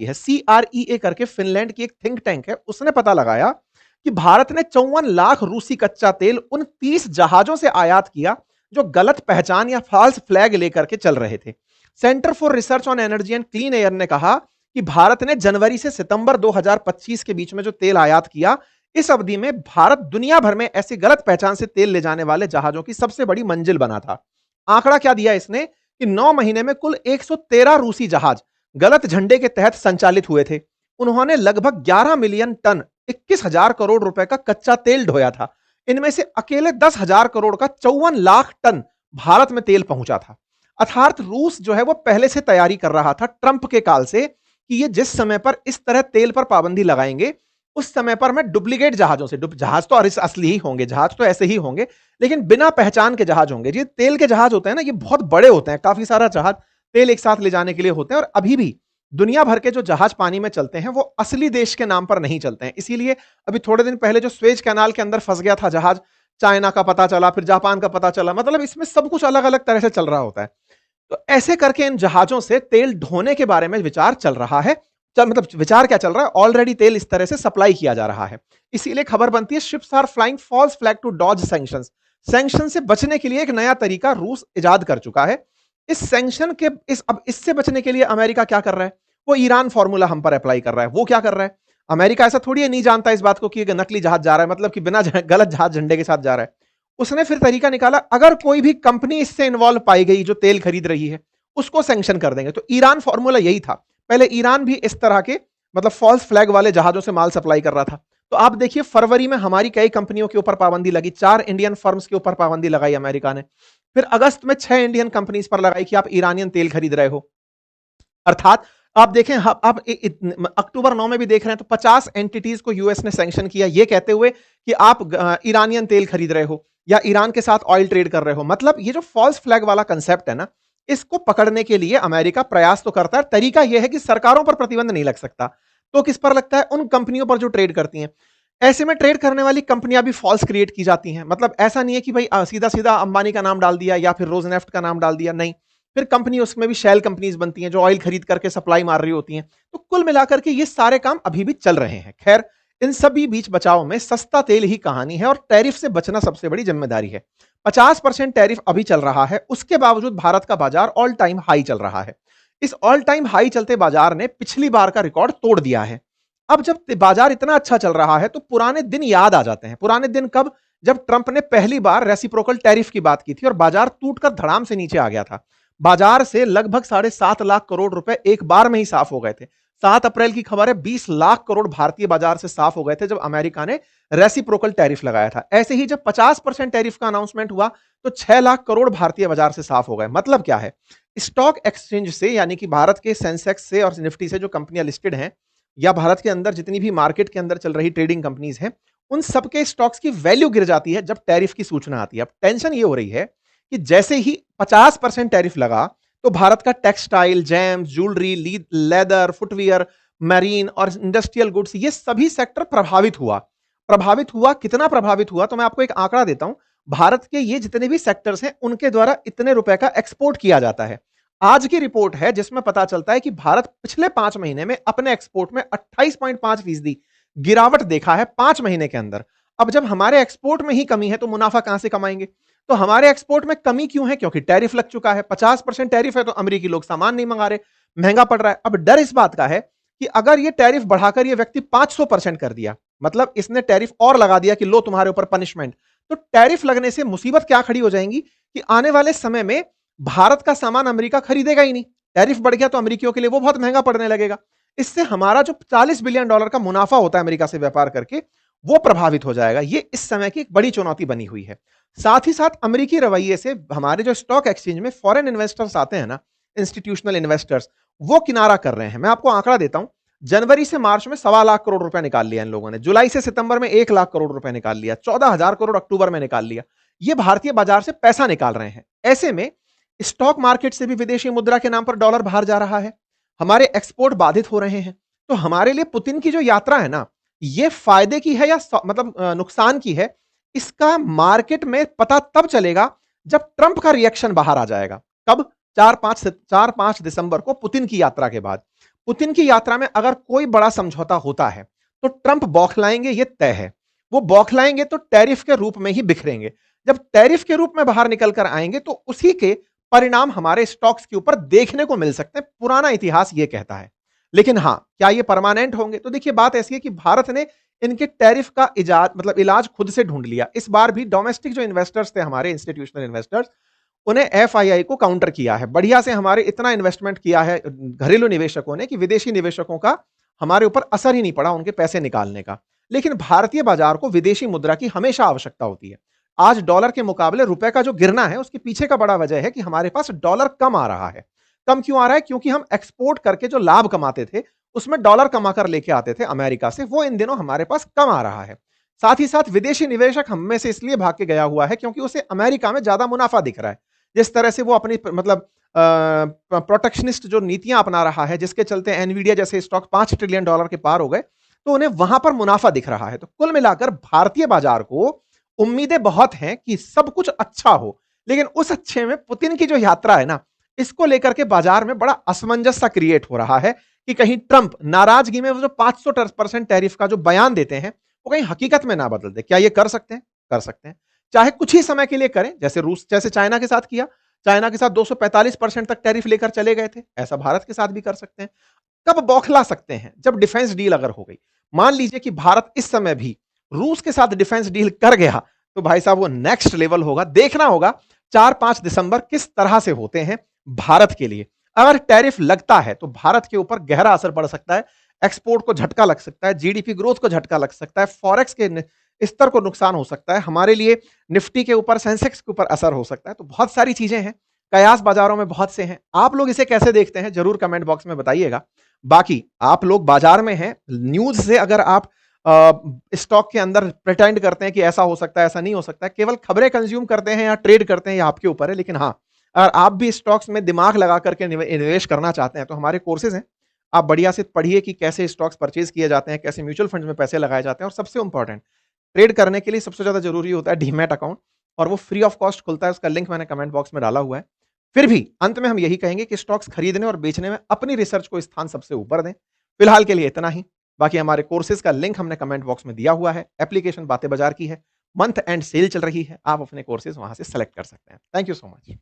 की है। CREA करके फिनलैंड की एक थिंक टैंक है, उसने पता लगाया कि भारत ने 54 लाख रूसी कच्चा तेल उन 30 जहाजों से आयात किया जो गलत पहचान या फॉल्स फ्लैग लेकर के चल रहे थे। Centre for research on energy and clean air ने कहा कि भारत ने जनवरी से सितंबर 2025 के बीच में जो तेल आयात किया, इस अवधि में भारत दुनिया भर में ऐसी गलत पहचान से तेल ले जाने वाले जहाजों की सबसे बड़ी मंजिल बना था। आंकड़ा क्या दिया इसने कि 9 महीने में कुल 113 रूसी जहाज गलत झंडे के तहत संचालित हुए थे। उन्होंने लगभग 11 मिलियन टन 21,000 करोड़ रुपए का कच्चा तेल ढोया था। इनमें से अकेले 10,000 करोड़ का 54 लाख टन भारत में तेल पहुंचा था। अर्थात रूस जो है वो पहले से तैयारी कर रहा था ट्रंप के काल से कि ये जिस समय पर इस तरह तेल पर पाबंदी लगाएंगे, उस समय पर मैं डुप्लीकेट जहाजों से, जहाज तो असली ही होंगे, जहाज तो ऐसे ही होंगे, लेकिन बिना पहचान के जहाज होंगे। ये तेल के जहाज होते हैं ना, ये बहुत बड़े होते हैं, काफी सारा जहाज तेल एक साथ ले जाने के लिए होते हैं। और अभी भी दुनिया भर के जो जहाज पानी में चलते हैं वो असली देश के नाम पर नहीं चलते हैं। इसीलिए अभी थोड़े दिन पहले जो स्वेज कैनाल के अंदर फंस गया था जहाज, चाइना का पता चला, फिर जापान का पता चला, मतलब इसमें सब कुछ अलग अलग तरह से चल रहा होता है। तो ऐसे करके इन जहाजों से तेल ढोने के बारे में विचार चल रहा है। मतलब विचार क्या चल रहा है, ऑलरेडी तेल इस तरह से सप्लाई किया जा रहा है। इसीलिए खबर बनती है ships are flying false flag to dodge sanctions. Sanction से बचने के लिए एक नया तरीका रूस इजाद कर चुका है। इस सैंक्शन के अब इससे बचने के लिए अमेरिका क्या कर रहा है, वो ईरान फॉर्मूला हम पर अप्लाई कर रहा है। वो क्या कर रहा है, अमेरिका ऐसा थोड़ी है नहीं जानता इस बात को कि नकली जहाज जा रहा है, मतलब कि बिना गलत जहाज झंडे के साथ जा रहा है। उसने फिर तरीका निकाला, अगर कोई भी कंपनी इससे इन्वॉल्व पाई गई जो तेल खरीद रही है, उसको सैंक्शन कर देंगे। तो ईरान फॉर्मूला यही था। पहले ईरान भी इस तरह के मतलब फॉल्स फ्लैग वाले जहाजों से माल सप्लाई कर रहा था। तो आप देखिए फरवरी में हमारी कई कंपनियों के ऊपर पाबंदी लगी, 4 इंडियन फर्म्स के ऊपर पाबंदी लगाई अमेरिका ने। फिर अगस्त में 6 इंडियन कंपनीज पर लगाई कि आप ईरानियन तेल खरीद रहे हो। अर्थात आप देखें, आप अक्टूबर 9 में भी देख रहे हैं तो 50 एंटिटीज को यूएस ने सैंक्शन किया, ये कहते हुए कि आप ईरानियन तेल खरीद रहे हो या ईरान के साथ ऑयल ट्रेड कर रहे हो। मतलब ये जो फॉल्स फ्लैग वाला कंसेप्ट है ना, इसको पकड़ने के लिए अमेरिका प्रयास तो करता है। तरीका यह है कि सरकारों पर प्रतिबंध नहीं लग सकता, तो किस पर लगता है, उन कंपनियों पर जो ट्रेड करती हैं। ऐसे में ट्रेड करने वाली कंपनियां भी फॉल्स क्रिएट की जाती हैं। मतलब ऐसा नहीं है कि भाई सीधा सीधा अंबानी का नाम डाल दिया या फिर रोजनेफ्ट का नाम डाल दिया, नहीं, फिर कंपनी उसमें भी शेल कंपनीज बनती हैं जो ऑयल खरीद करके सप्लाई मार रही होती हैं। तो कुल मिलाकर के ये सारे काम अभी भी चल रहे हैं। खैर, इन सभी बीच बचाव में सस्ता तेल ही कहानी है और टैरिफ से बचना सबसे बड़ी जिम्मेदारी है। 50% टैरिफ अभी चल रहा है, उसके बावजूद भारत का बाजार ऑल टाइम हाई चल रहा है। इस ऑल टाइम हाई चलते बाजार ने पिछली बार का रिकॉर्ड तोड़ दिया है। अब जब बाजार इतना अच्छा चल रहा है तो पुराने दिन याद आ जाते हैं। पुराने दिन कब, जब ट्रंप ने पहली बार रेसिप्रोकल टैरिफ की बात की थी और बाजार टूटकर धड़ाम से नीचे आ गया था। बाजार से लगभग 7.5 लाख करोड़ रुपए एक बार में ही साफ हो गए थे। 7 अप्रैल की खबर है, 20 लाख करोड़ भारतीय बाजार से साफ हो गए थे जब अमेरिका ने रेसिप्रोकल टैरिफ लगाया था। ऐसे ही जब 50% टैरिफ का अनाउंसमेंट हुआ तो 6 लाख करोड़ भारतीय बाजार से साफ हो गए। मतलब क्या है, स्टॉक एक्सचेंज से, यानी कि भारत के सेंसेक्स से और निफ्टी से जो कंपनियां लिस्टेड हैं या भारत के अंदर जितनी भी मार्केट के अंदर चल रही ट्रेडिंग कंपनीज हैं, उन सबके स्टॉक्स की वैल्यू गिर जाती है जब टैरिफ की सूचना आती है। अब टेंशन ये हो रही है कि जैसे ही 50% टैरिफ लगा तो भारत का textile, James, jewellery, leather, footwear, marine और इंडस्ट्रियल गुड्स, ये सभी सेक्टर प्रभावित हुआ। कितना प्रभावित हुआ, तो मैं आपको एक आंकड़ा देता हूं। भारत के ये जितने भी सेक्टर्स हैं उनके द्वारा इतने रुपए का एक्सपोर्ट किया जाता है। आज की रिपोर्ट है जिसमें पता चलता है कि भारत पिछले 5 महीने में अपने एक्सपोर्ट में 28.5% गिरावट देखा है 5 महीने के अंदर। अब जब हमारे एक्सपोर्ट में ही कमी है तो मुनाफा कहां से कमाएंगे। तो हमारे एक्सपोर्ट में कमी क्यों है, क्योंकि टैरिफ लग चुका है। 50% टैरिफ है तो अमेरिकी लोग सामान नहीं मंगा रहे, महंगा पड़ रहा है। अब डर इस बात का है कि अगर ये टैरिफ बढ़ाकर ये व्यक्ति 500% कर दिया, मतलब इसने टैरिफ और लगा दिया कि लो तुम्हारे ऊपर पनिशमेंट, तो टैरिफ लगने से मुसीबत क्या खड़ी हो जाएंगी कि आने वाले समय में भारत का सामान अमेरिका खरीदेगा ही नहीं। टैरिफ बढ़ गया तो अमेरिकियों के लिए वो बहुत महंगा पड़ने लगेगा। इससे हमारा जो $40 बिलियन का मुनाफा होता है अमेरिका से व्यापार करके, वो प्रभावित हो जाएगा। ये इस समय की एक बड़ी चुनौती बनी हुई है। साथ ही साथ अमेरिकी रवैये से हमारे जो स्टॉक एक्सचेंज में फॉरेन इन्वेस्टर्स आते हैं ना, इंस्टीट्यूशनल इन्वेस्टर्स, वो किनारा कर रहे हैं। मैं आपको आंकड़ा देता हूं, जनवरी से मार्च में 1.25 लाख करोड़ रुपए निकाल लिया इन लोगों ने, जुलाई से सितंबर में 1 लाख करोड़ रुपए निकाल लिया, 14,000 करोड़ अक्टूबर में निकाल लिया। ये भारतीय बाजार से पैसा निकाल रहे हैं। ऐसे में स्टॉक मार्केट से भी विदेशी मुद्रा के नाम पर डॉलर बाहर जा रहा है, हमारे एक्सपोर्ट बाधित हो रहे हैं। तो हमारे लिए पुतिन की जो यात्रा है ना, ये फायदे की है या मतलब नुकसान की है, इसका मार्केट में पता तब चलेगा जब ट्रंप का रिएक्शन बाहर आ जाएगा। कब? 4-5 दिसंबर को पुतिन की यात्रा के बाद। पुतिन की यात्रा में अगर कोई बड़ा समझौता होता है तो ट्रंप बौखलाएंगे, ये तय है। वो बौखलाएंगे तो टैरिफ के रूप में ही बिखरेंगे। जब टैरिफ के रूप में बाहर निकल कर आएंगे तो उसी के परिणाम हमारे स्टॉक्स के ऊपर देखने को मिल सकते हैं। पुराना इतिहास ये कहता है। लेकिन हां, क्या ये परमानेंट होंगे? तो देखिए, बात ऐसी है कि भारत ने इनके टैरिफ का इजाज मतलब इलाज खुद से ढूंढ लिया। इस बार भी डोमेस्टिक जो इन्वेस्टर्स थे, हमारे इंस्टीट्यूशनल इन्वेस्टर्स, उन्हें एफआईआई को काउंटर किया है। बढ़िया से हमारे इतना इन्वेस्टमेंट किया है घरेलू निवेशकों ने कि विदेशी निवेशकों का हमारे ऊपर असर ही नहीं पड़ा उनके पैसे निकालने का। लेकिन भारतीय बाजार को विदेशी मुद्रा की हमेशा आवश्यकता होती है। आज डॉलर के मुकाबले रुपए का जो गिरना है, उसके पीछे का बड़ा वजह है कि हमारे पास डॉलर कम आ रहा है। कम क्यों आ रहा है? क्योंकि हम एक्सपोर्ट करके जो लाभ कमाते थे, उसमें डॉलर कमा कर लेके आते थे अमेरिका से, वो इन दिनों हमारे पास कम आ रहा है। साथ ही साथ विदेशी निवेशक हम में से इसलिए भाग के गया हुआ है क्योंकि उसे अमेरिका में ज्यादा मुनाफा दिख रहा है। जिस तरह से वो अपनी मतलब प्रोटेक्शनिस्ट जो नीतियां अपना रहा है, जिसके चलते एनवीडिया जैसे स्टॉक $5 ट्रिलियन के पार हो गए, तो उन्हें वहां पर मुनाफा दिख रहा है। तो कुल मिलाकर भारतीय बाजार को उम्मीदें बहुत हैं कि सब कुछ अच्छा हो। लेकिन उस अच्छे में पुतिन की जो यात्रा है ना, इसको लेकर के बाजार में बड़ा असमंजस सा क्रिएट हो रहा है कि कहीं ट्रंप नाराजगी में वो जो 500% टैरिफ का जो बयान देते हैं, वो कहीं हकीकत में ना बदल दे। क्या ये कर सकते हैं? कर सकते हैं। चाहे कुछ ही समय के लिए करें, जैसे रूस, जैसे चाइना के साथ किया। चाइना के साथ 245% तक टैरिफ लेकर चले गए थे। ऐसा भारत के साथ भी कर सकते हैं। कब बौखला सकते हैं? जब डिफेंस डील अगर हो गई। मान लीजिए कि भारत इस समय भी रूस के साथ डिफेंस डील कर गया, तो भाई साहब वो नेक्स्ट लेवल होगा। देखना होगा 4-5 दिसंबर किस तरह से होते हैं भारत के लिए। अगर टैरिफ लगता है तो भारत के ऊपर गहरा असर पड़ सकता है। एक्सपोर्ट को झटका लग सकता है, जीडीपी ग्रोथ को झटका लग सकता है, फॉरेक्स के स्तर को नुकसान हो सकता है, हमारे लिए निफ्टी के ऊपर, सेंसेक्स के ऊपर असर हो सकता है। तो बहुत सारी चीजें हैं, कयास बाजारों में बहुत से हैं। आप लोग इसे कैसे देखते हैं जरूर कमेंट बॉक्स में बताइएगा। बाकी आप लोग बाजार में हैं, न्यूज से अगर आप स्टॉक के अंदर प्रिटेंड करते हैं कि ऐसा हो सकता है, ऐसा नहीं हो सकता है, केवल खबरें कंज्यूम करते हैं या ट्रेड करते हैं, ये आपके ऊपर है। लेकिन हाँ, अगर आप भी स्टॉक्स में दिमाग लगा करके निवेश करना चाहते हैं तो हमारे कोर्सेज हैं। आप बढ़िया से पढ़िए कि कैसे स्टॉक्स परचेज किए जाते हैं, कैसे म्यूचुअल फंड में पैसे लगाए जाते हैं, और सबसे इंपॉर्टेंट, ट्रेड करने के लिए सबसे ज्यादा जरूरी होता है डीमैट अकाउंट, और वो फ्री ऑफ कॉस्ट खुलता है। उसका लिंक मैंने कमेंट बॉक्स में डाला हुआ है। फिर भी अंत में हम यही कहेंगे कि स्टॉक्स खरीदने और बेचने में अपनी रिसर्च को स्थान सबसे ऊपर दें। फिलहाल के लिए इतना ही। बाकी हमारे कोर्सेज का लिंक हमने कमेंट बॉक्स में दिया हुआ है। एप्लीकेशन बातें बाजार की है, मंथ एंड सेल चल रही है, आप अपने कोर्सेज वहां से सेलेक्ट कर सकते हैं। Thank you so much.